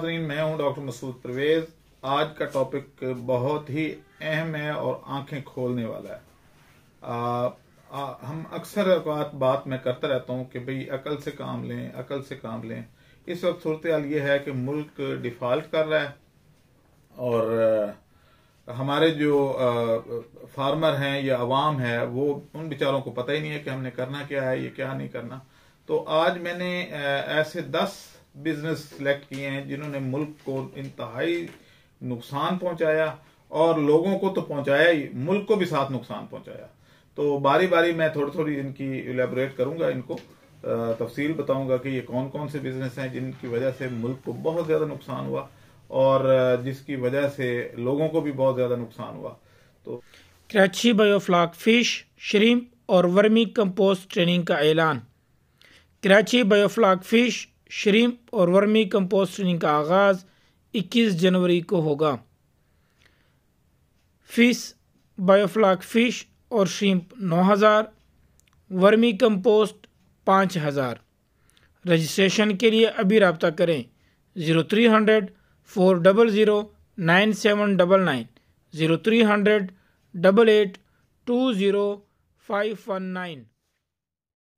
नाजरीन, मैं हूं डॉक्टर मसूद परवेज। आज का टॉपिक बहुत ही अहम है और आंखें खोलने वाला है। हम अक्सर बात मैं करता रहता हूं कि भाई अकल से काम लें, अकल से काम लें। इस वक्त सूरत हाल ये है कि मुल्क डिफॉल्ट कर रहा है और हमारे जो फार्मर हैं या अवाम है वो उन बेचारों को पता ही नहीं है कि हमने करना क्या है, ये क्या नहीं करना। तो आज मैंने ऐसे 10 बिजनेस सिलेक्ट किए हैं जिन्होंने मुल्क को इंतहाई नुकसान पहुंचाया और लोगों को तो पहुंचाया ही, मुल्क को भी साथ नुकसान पहुंचाया। तो बारी बारी मैं थोड़ी थोड़ी इनकी इलेबोरेट करूंगा, इनको तफसील बताऊंगा कि ये कौन कौन से बिजनेस हैं जिनकी वजह से मुल्क को बहुत ज्यादा नुकसान हुआ और जिसकी वजह से लोगों को भी बहुत ज्यादा नुकसान हुआ। तो कराची बायोफ्लॉक फिश, श्रिम्प और वर्मी कंपोस्ट ट्रेनिंग का ऐलान। कराची बायोफ्लॉक फिश, श्रिम्प और वर्मी कंपोस्ट ट्रेनिंग का आगाज़ 21 जनवरी को होगा। फिश बायोफ्लॉक फिश और श्रिम्प 9000, वर्मी कंपोस्ट 5000। रजिस्ट्रेशन के लिए अभी रब्ता करें 0300 400 9799, 0300 88 20 519।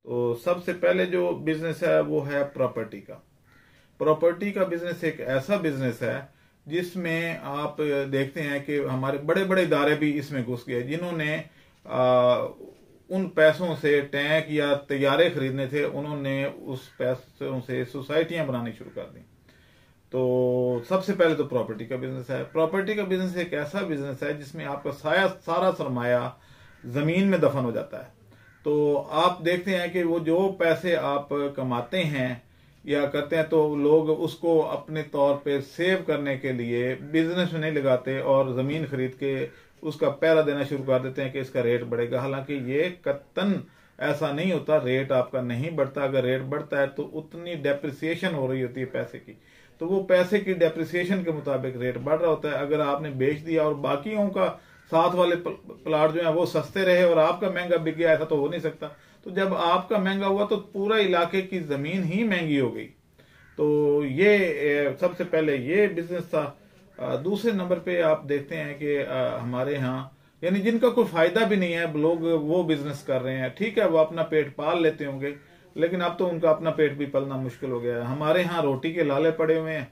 तो सबसे पहले जो बिजनेस है वो है प्रॉपर्टी का। प्रॉपर्टी का बिजनेस एक ऐसा बिजनेस है जिसमें आप देखते हैं कि हमारे बड़े बड़े इदारे भी इसमें घुस गए, जिन्होंने उन पैसों से टैंक या तैयारे खरीदने थे, उन्होंने उस पैसों से सोसाइटियां बनानी शुरू कर दी। तो सबसे पहले तो प्रॉपर्टी का बिजनेस है। प्रॉपर्टी का बिजनेस एक ऐसा बिजनेस है जिसमें आपका सारा सरमाया जमीन में दफन हो जाता है। तो आप देखते हैं कि वो जो पैसे आप कमाते हैं या करते हैं तो लोग उसको अपने तौर पे सेव करने के लिए बिजनेस में नहीं लगाते और जमीन खरीद के उसका पहरा देना शुरू कर देते हैं कि इसका रेट बढ़ेगा। हालांकि ये कतन ऐसा नहीं होता, रेट आपका नहीं बढ़ता। अगर रेट बढ़ता है तो उतनी डेप्रिसिएशन हो रही होती है पैसे की, तो वो पैसे की डेप्रिसिएशन के मुताबिक रेट बढ़ रहा होता है। अगर आपने बेच दिया और बाकियों का साथ वाले प्लाट जो है वो सस्ते रहे और आपका महंगा बिक गया, ऐसा तो हो नहीं सकता। तो जब आपका महंगा हुआ तो पूरा इलाके की जमीन ही महंगी हो गई। तो ये सबसे पहले ये बिजनेस था। दूसरे नंबर पे आप देखते हैं कि हमारे यहाँ यानी जिनका कोई फायदा भी नहीं है, लोग वो बिजनेस कर रहे हैं। ठीक है, वो अपना पेट पाल लेते होंगे, लेकिन अब तो उनका अपना पेट भी पलना मुश्किल हो गया है। हमारे यहाँ रोटी के लाले पड़े हुए हैं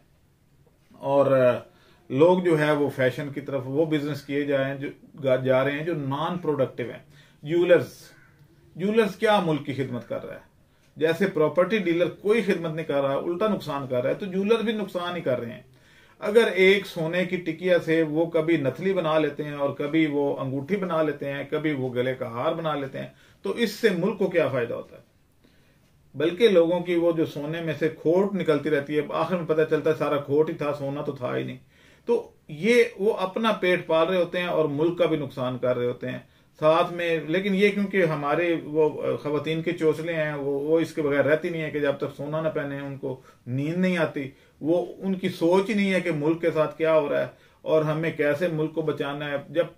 और लोग जो है वो फैशन की तरफ वो बिजनेस किए जा रहे हैं जो नॉन प्रोडक्टिव है। ज्वेलर्स क्या मुल्क की खिदमत कर रहा है? जैसे प्रॉपर्टी डीलर कोई खिदमत नहीं कर रहा, उल्टा नुकसान कर रहा है, तो ज्वेलर भी नुकसान ही कर रहे हैं। अगर एक सोने की टिकिया से वो कभी नथली बना लेते हैं और कभी वो अंगूठी बना लेते हैं, कभी वो गले का हार बना लेते हैं, तो इससे मुल्क को क्या फायदा होता है? बल्कि लोगों की वो जो सोने में से खोट निकलती रहती है, आखिर में पता चलता है सारा खोट ही था, सोना तो था ही नहीं। तो ये वो अपना पेट पाल रहे होते हैं और मुल्क का भी नुकसान कर रहे होते हैं साथ में। लेकिन ये क्योंकि हमारे वो खवातीन के चोचले हैं, वो इसके बगैर रहती नहीं है कि जब तक सोना न पहने उनको नींद नहीं आती। वो उनकी सोच ही नहीं है कि मुल्क के साथ क्या हो रहा है और हमें कैसे मुल्क को बचाना है। जब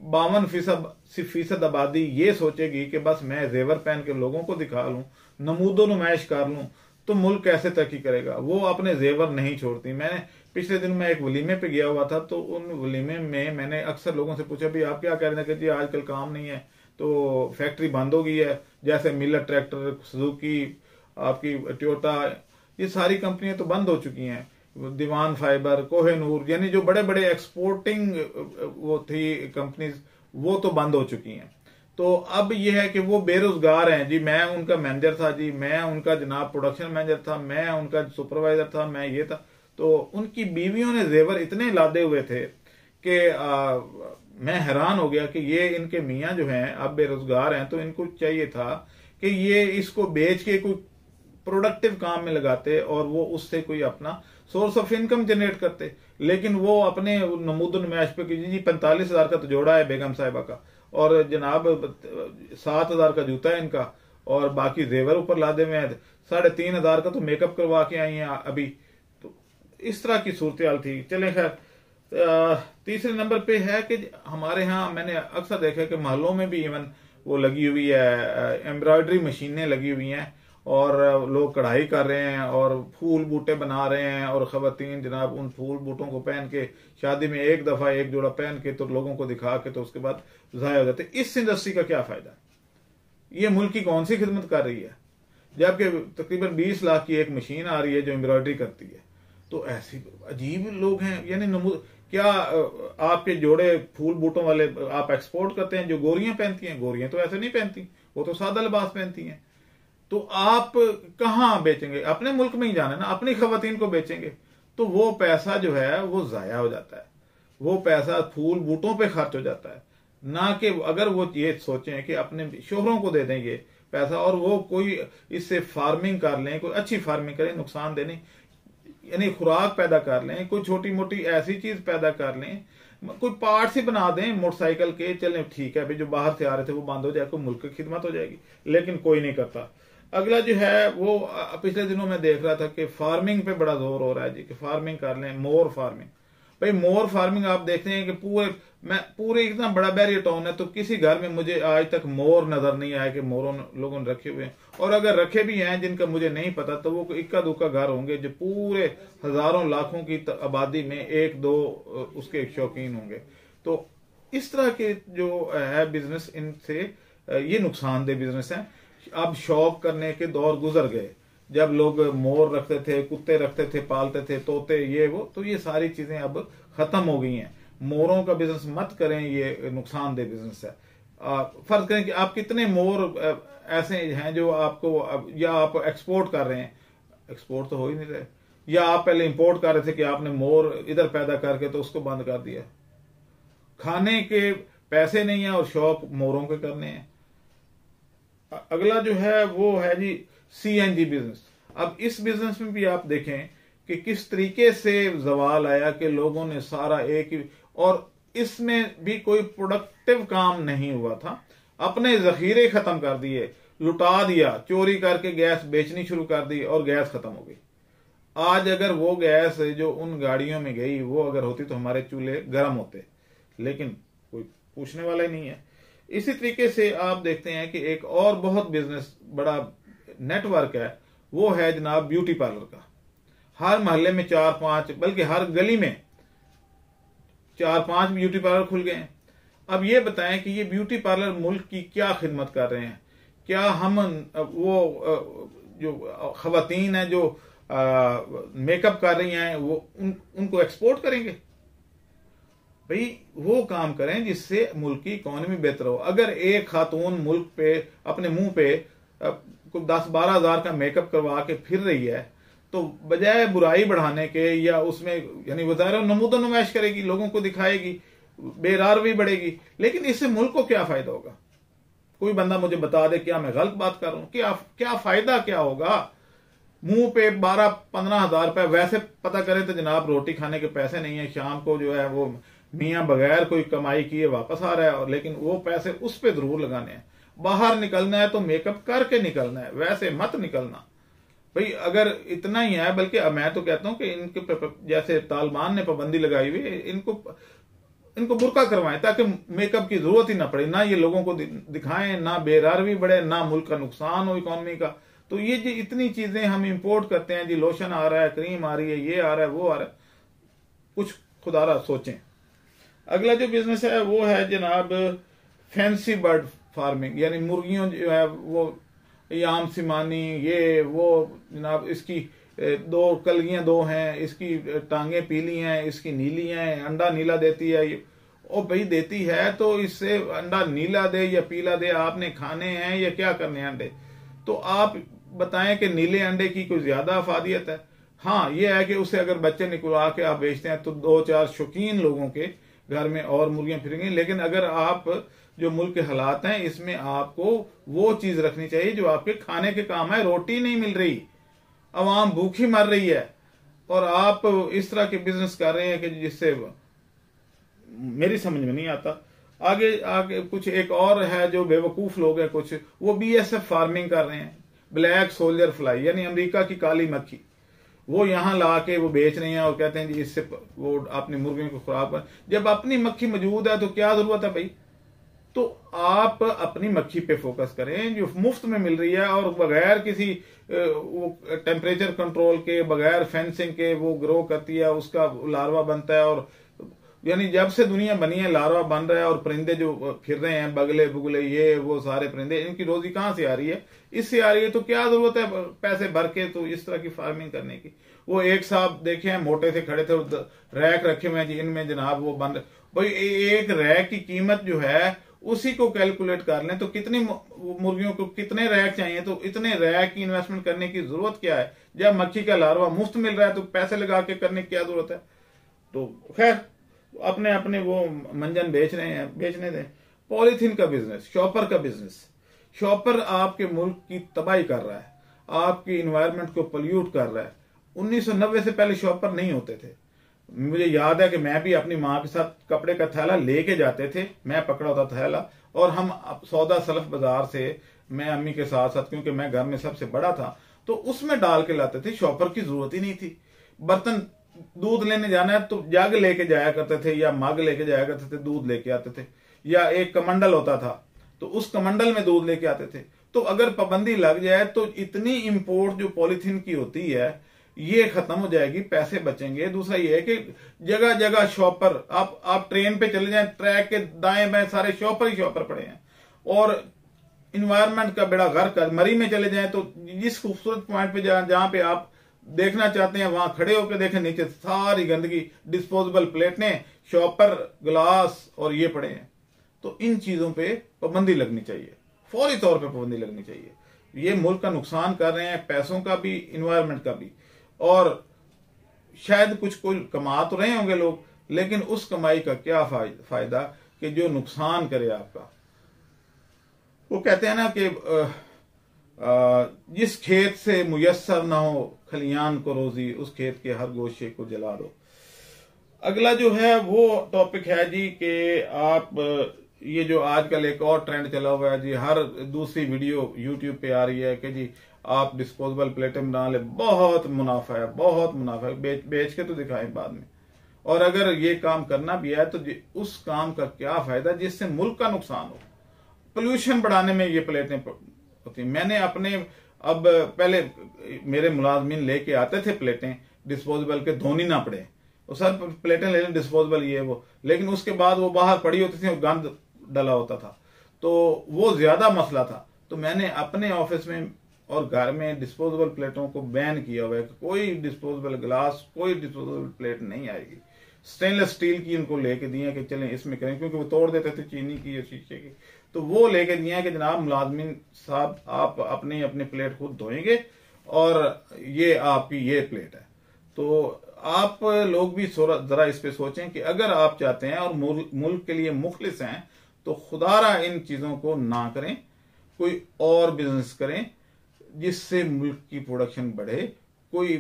52% आबादी ये सोचेगी कि बस मैं जेवर पहन के लोगों को दिखा लूं, नमूदो नुमाइश कर लूं, तो मुल्क कैसे तरक्की करेगा? वो अपने जेवर नहीं छोड़ती। मैंने पिछले दिन मैं एक वलीमे पे गया हुआ था, तो उन वलीमे में मैंने अक्सर लोगों से पूछा भी आप क्या कह रहे हैं कि जी आजकल काम नहीं है, तो फैक्ट्री बंद हो गई है। जैसे मिलर ट्रैक्टर, सुजुकी, आपकी टोयोटा, ये सारी कंपनियां तो बंद हो चुकी हैं। दीवान फाइबर, कोहेनूर, यानी जो बड़े बड़े एक्सपोर्टिंग वो थी कंपनीज, वो तो बंद हो चुकी हैं। तो अब यह है कि वो बेरोजगार हैं। जी मैं उनका मैनेजर था, जी मैं उनका जनाब प्रोडक्शन मैनेजर था, मैं उनका सुपरवाइजर था, मैं ये था। तो उनकी बीवियों ने जेवर इतने लादे हुए थे कि मैं हैरान हो गया कि ये इनके मियाँ जो हैं अब बेरोजगार हैं, तो इनको चाहिए था कि ये इसको बेच के कोई प्रोडक्टिव काम में लगाते और वो उससे कोई अपना सोर्स ऑफ इनकम जनरेट करते। लेकिन वो अपने नमूदन मैच पे जी 45,000 का तो जोड़ा है बेगम साहिबा का, और जनाब 7,000 का जूता है इनका, और बाकी जेवर ऊपर लादे हुए हैं। 3,500 का तो मेकअप करवा के आई हैं अभी। तो इस तरह की सूरत हाल थी। चले खैर, तीसरे नंबर पे है कि हमारे यहाँ मैंने अक्सर देखा कि महलों में भी इवन वो लगी हुई है, एम्ब्रॉयडरी मशीनें लगी हुई हैं और लोग कढ़ाई कर रहे हैं और फूल बूटे बना रहे हैं, और खवातीन जनाब उन फूल बूटों को पहन के शादी में एक दफा एक जोड़ा पहन के तो लोगों को दिखा के तो उसके बाद जाया हो जाते। इस इंडस्ट्री का क्या फायदा? ये मुल्क की कौन सी खिदमत कर रही है? जबकि तकरीबन 20 लाख की एक मशीन आ रही है जो एम्ब्रॉयडरी करती है। तो ऐसे अजीब लोग हैं। यानी क्या आपके जोड़े फूल बूटों वाले आप एक्सपोर्ट करते हैं? जो गोरियां पहनती हैं, गोरियां तो ऐसे नहीं पहनती, वो तो सादा लिबास पहनती हैं। तो आप कहाँ बेचेंगे? अपने मुल्क में ही जाना ना, अपनी खवातीन को बेचेंगे तो वो पैसा जो है वो जाया हो जाता है, वो पैसा फूल बूटों पे खर्च हो जाता है। ना कि अगर वो ये सोचें कि अपने शोहरों को दे दें ये पैसा और वो कोई इससे फार्मिंग कर लें, कोई अच्छी फार्मिंग करें, नुकसान देने, यानी खुराक पैदा कर लें, कोई छोटी मोटी ऐसी चीज पैदा कर लें, कोई पार्ट्स ही बना दें मोटरसाइकिल के, चलें ठीक है भाई, जो बाहर से आ रहे थे वो बंद हो जाए, कोई मुल्क की खिदमत हो जाएगी। लेकिन कोई नहीं करता। अगला जो है वो पिछले दिनों में देख रहा था कि फार्मिंग पे बड़ा जोर हो रहा है जी, कि फार्मिंग कर लें, मोर फार्मिंग। भाई मोर फार्मिंग आप देखते हैं कि पूरे इतना बड़ा बैरियर टाउन है, तो किसी घर में मुझे आज तक मोर नजर नहीं आया कि मोरों लोगों ने रखे हुए हैं। और अगर रखे भी हैं जिनका मुझे नहीं पता, तो वो इक्का दुक्का घर होंगे जो पूरे हजारों लाखों की आबादी में एक दो उसके शौकीन होंगे। तो इस तरह के जो है बिजनेस, इनसे ये नुकसानदेह बिजनेस है। अब शौक करने के दौर गुजर गए, जब लोग मोर रखते थे, कुत्ते रखते थे, पालते थे, तोते, ये वो, तो ये सारी चीजें अब खत्म हो गई हैं। मोरों का बिजनेस मत करें, ये नुकसानदेह बिजनेस है। फर्ज करें कि आप कितने मोर ऐसे हैं जो आपको, या आप एक्सपोर्ट कर रहे हैं, एक्सपोर्ट तो हो ही नहीं रहे, या आप पहले इंपोर्ट कर रहे थे कि आपने मोर इधर पैदा करके तो उसको बंद कर दिया। खाने के पैसे नहीं है और शौक मोरों के करने हैं। अगला जो है वो है जी सीएनजी बिजनेस। अब इस बिजनेस में भी आप देखें कि किस तरीके से जवाल आया कि लोगों ने सारा एक ही, और इसमें भी कोई प्रोडक्टिव काम नहीं हुआ था, अपने जखीरे खत्म कर दिए, लुटा दिया, चोरी करके गैस बेचनी शुरू कर दी और गैस खत्म हो गई। आज अगर वो गैस जो उन गाड़ियों में गई वो अगर होती तो हमारे चूल्हे गर्म होते, लेकिन कोई पूछने वाला ही नहीं है। इसी तरीके से आप देखते हैं कि एक और बहुत बिजनेस बड़ा नेटवर्क है, वो है जनाब ब्यूटी पार्लर का। हर मोहल्ले में 4-5, बल्कि हर गली में 4-5 ब्यूटी पार्लर खुल गए हैं। अब ये बताएं कि ये ब्यूटी पार्लर मुल्क की क्या खिदमत कर रहे हैं? क्या हम वो जो खवातीन हैं जो मेकअप कर रही हैं वो उनको एक्सपोर्ट करेंगे? भाई वो काम करें जिससे मुल्क की इकोनॉमी बेहतर हो। अगर एक खातून मुल्क पे अपने मुंह पे 10-12 हजार का मेकअप करवा के फिर रही है, तो बजाय बुराई बढ़ाने के या उसमें, यानी वो ज़ाहिर नमूदो नुमाइश करेगी, लोगों को दिखाएगी, बेरारवी बढ़ेगी, लेकिन इससे मुल्क को क्या फायदा होगा? कोई बंदा मुझे बता दे क्या मैं गलत बात कर रहा हूं? क्या फायदा क्या होगा? मुंह पे 12-15 हजार रुपए, वैसे पता करें तो जनाब रोटी खाने के पैसे नहीं है, शाम को जो है वो मियाँ बगैर कोई कमाई किए वापस आ रहा है, और लेकिन वो पैसे उस पे जरूर लगाने हैं। बाहर निकलना है तो मेकअप करके निकलना है, वैसे मत निकलना। भाई अगर इतना ही है, बल्कि मैं तो कहता हूं कि इनके जैसे तालिबान ने पाबंदी लगाई हुई, इनको बुर्का करवाएं ताकि मेकअप की जरूरत ही ना पड़े, ना ये लोगों को दिखाएं, ना बेरारवी बढ़े, ना मुल्क का नुकसान हो इकोनॉमी का। तो ये जो इतनी चीजें हम इंपोर्ट करते हैं जी, लोशन आ रहा है, क्रीम आ रही है, ये आ रहा है, वो आ रहा है, कुछ खुदारा सोचें। अगला जो बिजनेस है वो है जनाब फैंसी बर्ड फार्मिंग, यानी मुर्गियों जो है वो याम सिमानी, ये वो जनाब, इसकी 2 कलगियां 2 हैं, इसकी टांगे पीली हैं, इसकी नीली हैं, अंडा नीला देती है। ये ओ भाई देती है तो इससे अंडा नीला दे या पीला दे, आपने खाने हैं या क्या करने हैं अंडे? तो आप बताएं कि नीले अंडे की कोई ज्यादा अफादियत है? हाँ, ये है कि उससे अगर बच्चे निकलवा के आप बेचते हैं तो 2-4 शौकीन लोगों के घर में और मुर्गियां फिरेंगी। लेकिन अगर आप जो मुल्क के हालात हैं इसमें आपको वो चीज रखनी चाहिए जो आपके खाने के काम है। रोटी नहीं मिल रही, अवाम भूखी मर रही है, और आप इस तरह के बिजनेस कर रहे हैं कि जिससे मेरी समझ में नहीं आता। आगे कुछ एक और है जो बेवकूफ लोग हैं कुछ, वो BSF फार्मिंग कर रहे हैं, ब्लैक सोल्जर फ्लाई, यानी अमेरिका की काली मक्खी, वो यहां ला के वो बेच रहे हैं और कहते हैं जी इससे वो अपनी मुर्गियों को खुराक पर। जब अपनी मक्खी मौजूद है तो क्या जरूरत है भाई? तो आप अपनी मक्खी पे फोकस करें जो मुफ्त में मिल रही है और बगैर किसी वो टेम्परेचर कंट्रोल के, बगैर फेंसिंग के वो ग्रो करती है, उसका लार्वा बनता है। और यानी जब से दुनिया बनी है लार्वा बन रहा है, और परिंदे जो फिर रहे हैं, बगले बुगले ये वो सारे परिंदे, इनकी रोजी कहाँ से आ रही है? इससे आ रही है। तो क्या जरूरत है पैसे भर के तो इस तरह की फार्मिंग करने की? वो एक साहब देखे हैं मोटे से खड़े थे, रैक रखे हुए हैं जी, इनमें जनाब वो बन भाई एक रैक की कीमत जो है उसी को कैलकुलेट कर लें तो कितनी मुर्गियों को कितने रैक चाहिए, तो इतने रैक की इन्वेस्टमेंट करने की जरूरत क्या है? जब मक्खी का लार्वा मुफ्त मिल रहा है तो पैसे लगा के करने की क्या जरूरत है? तो खैर अपने अपने वो मंजन बेच रहे हैं, बेचने दें। पॉलीथीन का बिजनेस, शॉपर का बिजनेस, शॉपर आपके मुल्क की तबाही कर रहा है, आपकी इन्वायरमेंट को पोल्यूट कर रहा है। 1990 से पहले शॉपर नहीं होते थे। मुझे याद है कि मैं भी अपनी माँ के साथ कपड़े का थैला लेके जाते थे, मैं पकड़ा होता थैला, और हम सौदा सलफ बाजार से मैं अम्मी के साथ साथ, क्योंकि मैं घर में सबसे बड़ा था, तो उसमें डाल के लाते थे। शॉपर की जरूरत ही नहीं थी। बर्तन दूध लेने जाना है तो जग लेके जाया करते थे या मग लेके जाया करते थे, दूध लेके आते थे, या एक कमंडल होता था तो उस कमंडल में दूध लेके आते थे। तो अगर पाबंदी लग जाए तो इतनी इंपोर्ट जो पॉलीथीन की होती है ये खत्म हो जाएगी, पैसे बचेंगे। दूसरा ये है कि जगह जगह शॉपर, आप ट्रेन पे चले जाएं, ट्रैक के दाएं बाएं सारे शॉपर ही शॉपर पड़े हैं। और इन्वायरमेंट का बेड़ा गर्क कर, मरी में चले जाएं तो जिस खूबसूरत पॉइंट पे जहां पे आप देखना चाहते हैं वहां खड़े होकर देखें, नीचे सारी गंदगी, डिस्पोजेबल प्लेटें, शॉपर, ग्लास और ये पड़े हैं। तो इन चीजों पे पाबंदी लगनी चाहिए, फौरी तौर पे पाबंदी लगनी चाहिए। ये मुल्क का नुकसान कर रहे हैं, पैसों का भी, इन्वायरमेंट का भी। और शायद कुछ कमा तो रहे होंगे लोग, लेकिन उस कमाई का क्या फायदा कि जो नुकसान करे आपका। वो कहते हैं ना कि जिस खेत से मुयस्सर ना हो खलियान को रोजी, उस खेत के हर गोशे को जला दो। अगला जो है वो टॉपिक है जी कि आप ये जो आजकल एक और ट्रेंड चला हुआ है जी, हर दूसरी वीडियो यूट्यूब पे आ रही है कि जी आप डिस्पोजेबल प्लेटें बना ले, बहुत मुनाफा है, बहुत मुनाफा है, बेच के तो दिखाएं बाद में। और अगर ये काम करना भी है तो उस काम का क्या फायदा जिससे मुल्क का नुकसान हो? पोल्यूशन बढ़ाने में ये प्लेटें होती। मैंने अपने, अब पहले मेरे मुलाजमीन लेके आते थे प्लेटें डिस्पोजेबल के, धोनी ना पड़े, वो सर प्लेटें ले लें डिस्पोजेबल ये वो, लेकिन उसके बाद वो बाहर पड़ी होती थी और गंद डला होता था, तो वो ज्यादा मसला था। तो मैंने अपने ऑफिस में और घर में डिस्पोजेबल प्लेटों को बैन किया हुआ है कि कोई डिस्पोजेबल ग्लास, कोई डिस्पोजेबल प्लेट नहीं आएगी। स्टेनलेस स्टील की उनको लेके दिए कि चलें इसमें करें, क्योंकि वो तोड़ देते थे चीनी की या शीशे की। तो वो लेके दिए कि जनाब मुलाजमीन साहब आप अपनी अपनी प्लेट खुद धोएंगे और ये आपकी ये प्लेट है। तो आप लोग भी जरा इस पे सोचें कि अगर आप चाहते हैं और मुल्क के लिए मुखलिस हैं तो खुदारा इन चीजों को ना करें, कोई और बिजनेस करें जिससे मुल्क की प्रोडक्शन बढ़े। कोई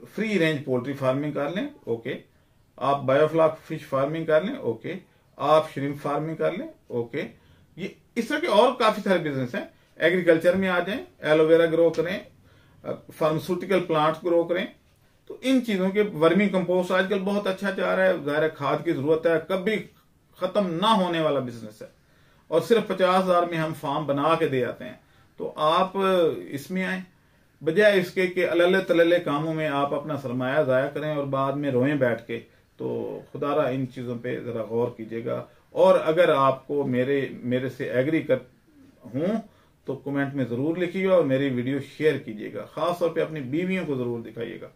फ्री रेंज पोल्ट्री फार्मिंग कर लें, ओके, आप बायोफ्लॉक फिश फार्मिंग कर लें, ओके, आप श्रिम्प फार्मिंग कर लें, ओके। ये इस तरह के और काफी सारे बिजनेस हैं। एग्रीकल्चर में आ जाएं, एलोवेरा ग्रो करें, फार्मास्यूटिकल प्लांट्स ग्रो करें। तो इन चीजों के, वर्मी कंपोस्ट आजकल बहुत अच्छा चल रहा है, ज़ाहिर खाद की जरूरत है, कभी खत्म ना होने वाला बिजनेस है, और सिर्फ 50,000 में हम फार्म बना के दे आते हैं। तो आप इसमें आए, बजाय इसके कि अलले तलले कामों में आप अपना सरमाया जाया करें और बाद में रोएं बैठ के। तो खुदारा इन चीजों पे जरा गौर कीजिएगा। और अगर आपको मेरे से एग्री कर हूं तो कमेंट में जरूर लिखिएगा और मेरी वीडियो शेयर कीजिएगा, खास तौर पे अपनी बीवियों को जरूर दिखाइएगा।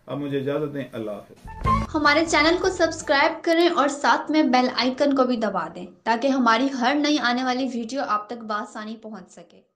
अब मुझे इजाजत दें, अल्लाह हाफ़िज़। हमारे चैनल को सब्सक्राइब करें और साथ में बेल आइकन को भी दबा दें ताकि हमारी हर नई आने वाली वीडियो आप तक बआसानी पहुंच सके।